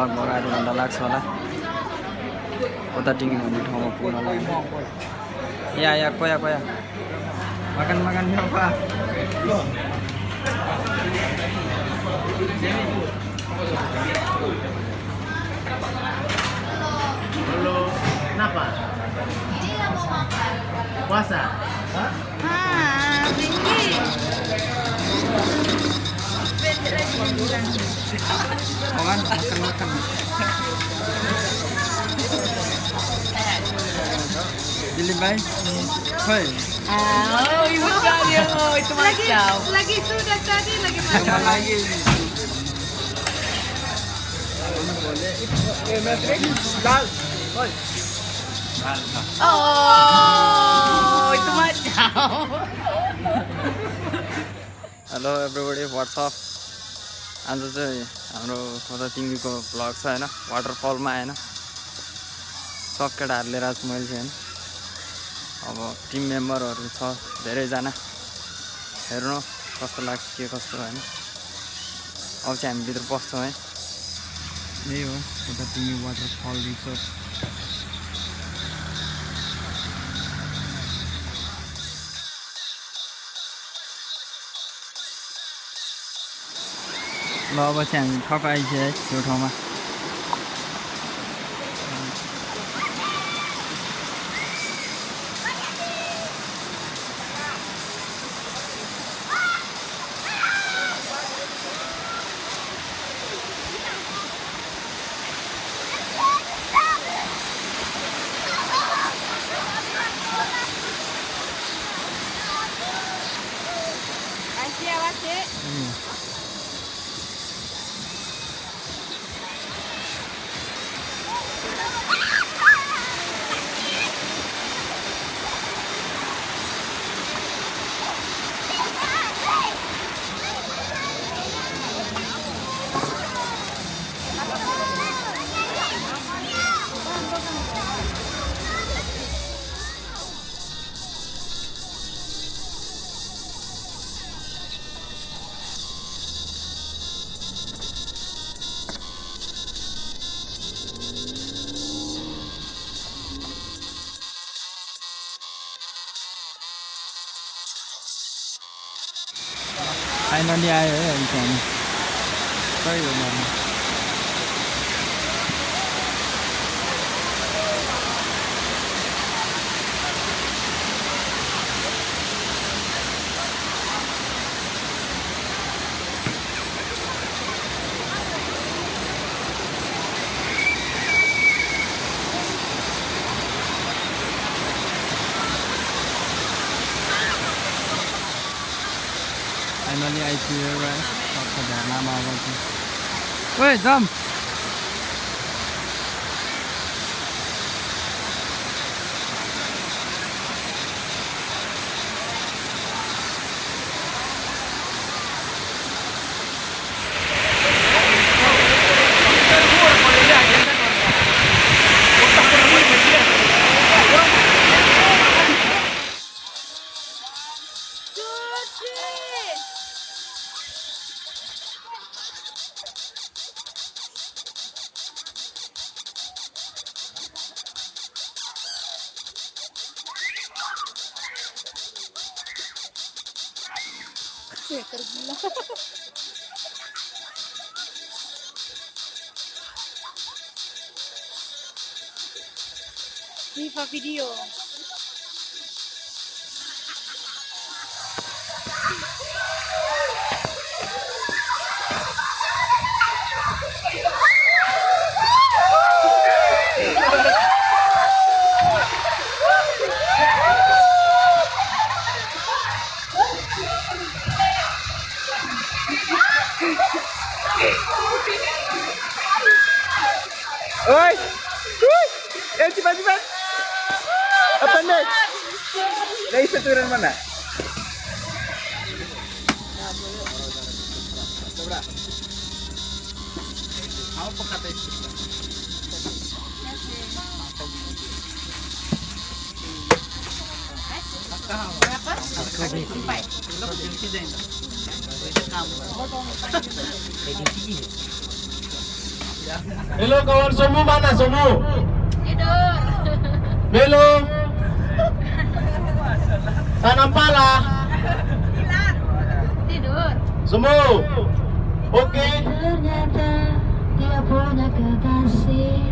लगभग आधा घन्टा लाग्छ होला कता टिङ्गी भन्ने ठाउँमा पुग्नलाई या कोया makan apa Halo, kenapa? Ini nggak mau makan. Puasa? Tinggi. makan Jili bay hoi Oh, ibu sekali itu macam. Lagi sudah tadi lagi macam. lagi Oh, itu macam. Hello everybody what's up आज चाहिँ हाम्रो कता टिङ्गीको vlog छ होइन वाटरफलमा होइन सब केटाहरू लिएर आएको छु मैले चाहिँ होइन अब टिम मेम्बरहरू छ धेरैजना हेर्नु कस्तो लाग्छ के कस्तो होइन अब चाहिँ हामी भित्र पस्छौँ है यही हो कता टिङ्गी वाटरफल रिसोर्ट ल अब चाहिँ हामी ठक्क आइसक्यो है त्यो ठाउँमा फाइनली आयो है अहिले चाहिँ सही हो मलाई Finally आइपुग्यो है सबको झर्नामा अब चाहिँ ओए जम Tergila. Viva video. Oi! Cepat! Apa nih? Dari turun mana? Apa kata itu? Berapa? Sampai. Halo kawan semua, mana semua? Tidur. Halo. Tanam pala. Tidur. Semua. Oke. Ternyata dia punya kekasih.